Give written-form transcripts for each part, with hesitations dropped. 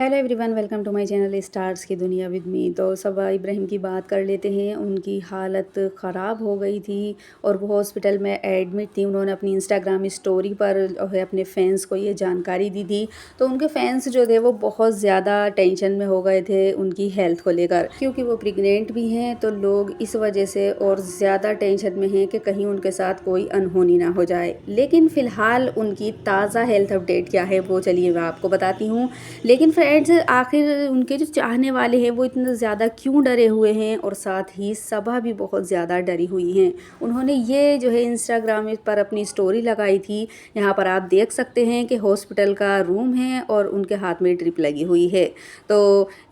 Hello everyone, welcome to my channel stars की दुनिया with me. तो सबा इब्राहिम की बात कर लेते हैं। उनकी हालत ख़राब हो गई थी और वो हॉस्पिटल में एडमिट थी। उन्होंने अपनी इंस्टाग्राम स्टोरी पर जो है अपने फैंस को ये जानकारी दी थी। तो उनके फैंस जो थे वो बहुत ज़्यादा टेंशन में हो गए थे उनकी हेल्थ को लेकर, क्योंकि वो प्रेग्नेंट भी हैं। तो लोग इस वजह से और ज़्यादा टेंशन में हैं कि कहीं उनके साथ कोई अनहोनी ना हो जाए। लेकिन फ़िलहाल उनकी ताज़ा हेल्थ अपडेट क्या है वो चलिए मैं आपको बताती हूँ। लेकिन फ्रेंड्स, आखिर उनके जो चाहने वाले हैं वो इतने ज़्यादा क्यों डरे हुए हैं, और साथ ही सबा भी बहुत ज़्यादा डरी हुई हैं। उन्होंने ये जो है इंस्टाग्राम पर अपनी स्टोरी लगाई थी। यहाँ पर आप देख सकते हैं कि हॉस्पिटल का रूम है और उनके हाथ में ड्रिप लगी हुई है। तो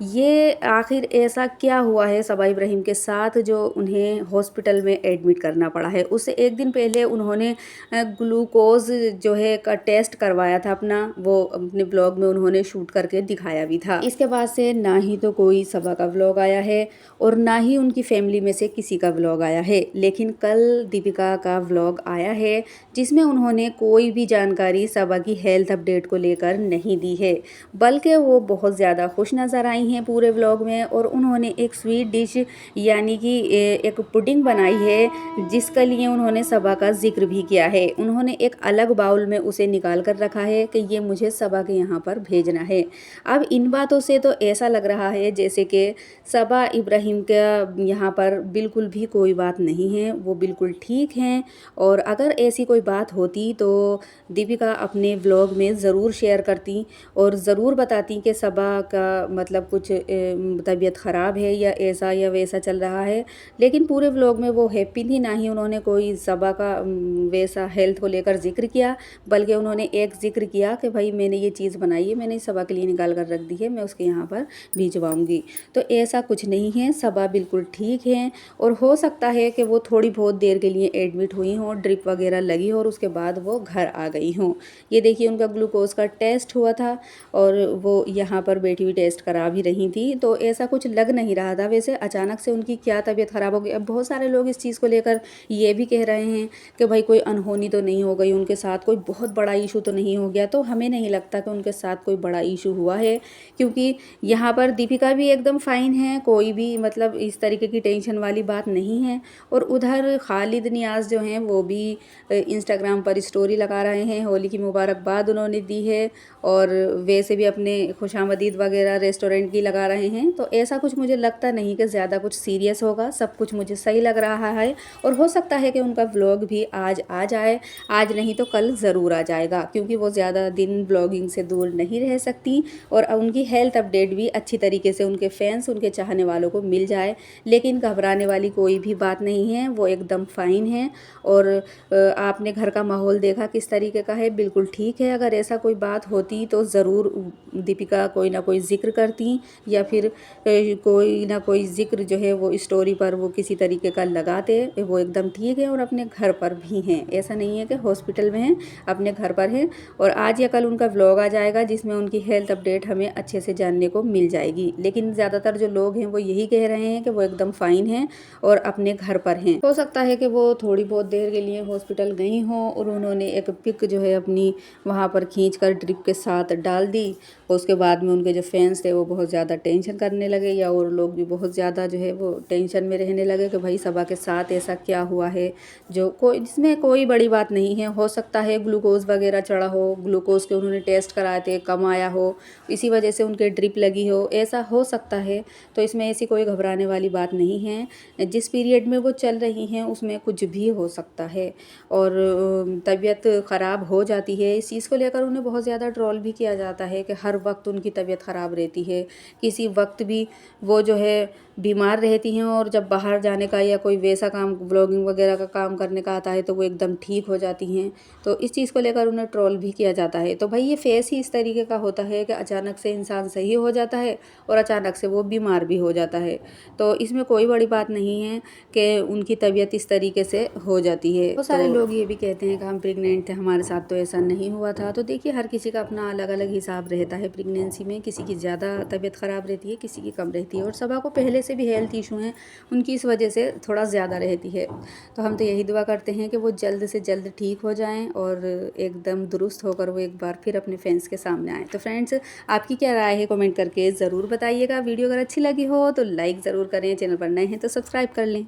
ये आखिर ऐसा क्या हुआ है सबा इब्राहिम के साथ जो उन्हें हॉस्पिटल में एडमिट करना पड़ा है। उससे एक दिन पहले उन्होंने ग्लूकोज जो है का टेस्ट करवाया था अपना, वो अपने ब्लॉग में उन्होंने शूट करके दिखाया भी था। इसके बाद से ना ही तो कोई सबा का व्लॉग आया है और ना ही उनकी फैमिली में से किसी का व्लॉग आया है। लेकिन कल दीपिका का व्लॉग आया है जिसमें उन्होंने कोई भी जानकारी सबा की हेल्थ अपडेट को लेकर नहीं दी है, बल्कि वो बहुत ज़्यादा खुश नज़र आई हैं पूरे व्लॉग में। और उन्होंने एक स्वीट डिश यानी कि एक पुडिंग बनाई है जिसके लिए उन्होंने सबा का जिक्र भी किया है। उन्होंने एक अलग बाउल में उसे निकाल कर रखा है कि ये मुझे सबा के यहाँ पर भेजना है। अब इन बातों से तो ऐसा लग रहा है जैसे कि सबा इब्राहिम का यहाँ पर बिल्कुल भी कोई बात नहीं है, वो बिल्कुल ठीक हैं। और अगर ऐसी कोई बात होती तो दीपिका अपने व्लॉग में ज़रूर शेयर करती और ज़रूर बताती कि सबा का मतलब कुछ तबीयत ख़राब है या ऐसा या वैसा चल रहा है। लेकिन पूरे व्लॉग में वो हैप्पी थी, ना ही उन्होंने कोई सबा का वैसा हेल्थ को लेकर जिक्र किया, बल्कि उन्होंने एक जिक्र किया कि भाई मैंने ये चीज़ बनाई है, मैंने सबा के लिए निकाल कर रख दी है, मैं उसके यहाँ पर भिजवाऊँगी। तो ऐसा कुछ नहीं है, सबा बिल्कुल ठीक हैं। और हो सकता है कि वो थोड़ी बहुत देर के लिए एडमिट हुई हों, ड्रिप वगैरह लगी हो और उसके बाद वो घर आ गई हों। ये देखिए उनका ग्लूकोज का टेस्ट हुआ था और वो यहाँ पर बैठी हुई टेस्ट करा भी रही थी। तो ऐसा कुछ लग नहीं रहा था। वैसे अचानक से उनकी क्या तबीयत ख़राब हो गई। अब बहुत सारे लोग इस चीज़ को लेकर ये भी कह रहे हैं कि भाई कोई अनहोनी तो नहीं हो गई उनके साथ, कोई बहुत बड़ा इशू तो नहीं हो गया। तो हमें नहीं लगता कि उनके साथ कोई बड़ा इशू हुआ है, क्योंकि यहाँ पर दीपिका भी एकदम फ़ाइन है, कोई भी मतलब इस तरीके की टेंशन वाली बात नहीं है। और उधर खालिद नियाज़ जो हैं वो भी इंस्टाग्राम पर स्टोरी लगा रहे हैं, होली की मुबारकबाद उन्होंने दी है और वैसे भी अपने खुशामदीद वगैरह रेस्टोरेंट की लगा रहे हैं। तो ऐसा कुछ मुझे लगता नहीं कि ज़्यादा कुछ सीरियस होगा, सब कुछ मुझे सही लग रहा है। और हो सकता है कि उनका व्लॉग भी आज आ जाए, आज नहीं तो कल ज़रूर आ जाएगा, क्योंकि वो ज़्यादा दिन ब्लॉगिंग से दूर नहीं रह सकती। और उनकी हेल्थ अपडेट भी अच्छी तरीके से उनके फैंस, उनके चाहने वालों को मिल जाए। लेकिन घबराने वाली कोई भी बात नहीं है, वो एकदम फ़ाइन है। और आपने घर का माहौल देखा किस तरीके का है, बिल्कुल ठीक है। अगर ऐसा कोई बात होती तो ज़रूर दीपिका कोई ना कोई जिक्र करती, या फिर कोई ना कोई जिक्र जो है वो स्टोरी पर वो किसी तरीके का लगाते। वो एकदम ठीक है और अपने घर पर भी हैं, ऐसा नहीं है कि हॉस्पिटल में हैं, अपने घर पर हैं। और आज या कल उनका व्लॉग आ जाएगा जिसमें उनकी हेल्थ अपडेट हमें अच्छे से जानने को मिल जाएगी। लेकिन ज़्यादातर जो लोग हैं वो यही कह रहे हैं कि वो एकदम फ़ाइन हैं और अपने घर पर हैं। हो सकता है कि वो थोड़ी बहुत देर के लिए हॉस्पिटल गई हों और उन्होंने एक पिक जो है अपनी वहाँ पर खींच कर ड्रिप के साथ डाल दी। उसके बाद में उनके जो फैंस थे वो बहुत ज़्यादा टेंशन करने लगे, या और लोग भी बहुत ज़्यादा जो है वो टेंशन में रहने लगे कि भाई सबा के साथ ऐसा क्या हुआ है जो कोई जिसमें कोई बड़ी बात नहीं है। हो सकता है ग्लूकोज वगैरह चढ़ा हो, ग्लूकोज के उन्होंने टेस्ट कराए थे, कम आया हो, इसी वजह से उनके ड्रिप लगी हो, ऐसा हो सकता है। तो इसमें ऐसी कोई घबराने वाली बात नहीं है। जिस पीरियड में वो चल रही हैं उसमें कुछ भी हो सकता है और तबीयत ख़राब हो जाती है। इस चीज़ को लेकर उन्हें बहुत ज़्यादा ट्रोल भी किया जाता है कि हर वक्त उनकी तबीयत ख़राब रहती है, किसी वक्त भी वो जो है बीमार रहती हैं, और जब बाहर जाने का या कोई वैसा काम व्लॉगिंग वगैरह का काम करने का आता है तो वो एकदम ठीक हो जाती हैं। तो इस चीज़ को लेकर उन्हें ट्रोल भी किया जाता है। तो भाई ये फेस ही इस तरीके का होता है कि अचानक से इंसान सही हो जाता है और अचानक से वो बीमार भी हो जाता है। तो इसमें कोई बड़ी बात नहीं है कि उनकी तबीयत इस तरीके से हो जाती है। बहुत सारे लोग ये भी कहते हैं कि हम प्रेग्नेंट थे, हमारे साथ तो ऐसा नहीं हुआ था। तो देखिए हर किसी का अपना अलग अलग हिसाब रहता है प्रेगनेंसी में, किसी की ज़्यादा तबीयत ख़राब रहती है, किसी की कम रहती है। और सबा को पहले जैसे भी हेल्थ इशू हैं उनकी इस वजह से थोड़ा ज़्यादा रहती है। तो हम तो यही दुआ करते हैं कि वो जल्द से जल्द ठीक हो जाएँ और एकदम दुरुस्त होकर वो एक बार फिर अपने फैंस के सामने आएँ। तो फ्रेंड्स, आपकी क्या राय है कमेंट करके ज़रूर बताइएगा। वीडियो अगर अच्छी लगी हो तो लाइक ज़रूर करें, चैनल पर नए हैं तो सब्सक्राइब कर लें।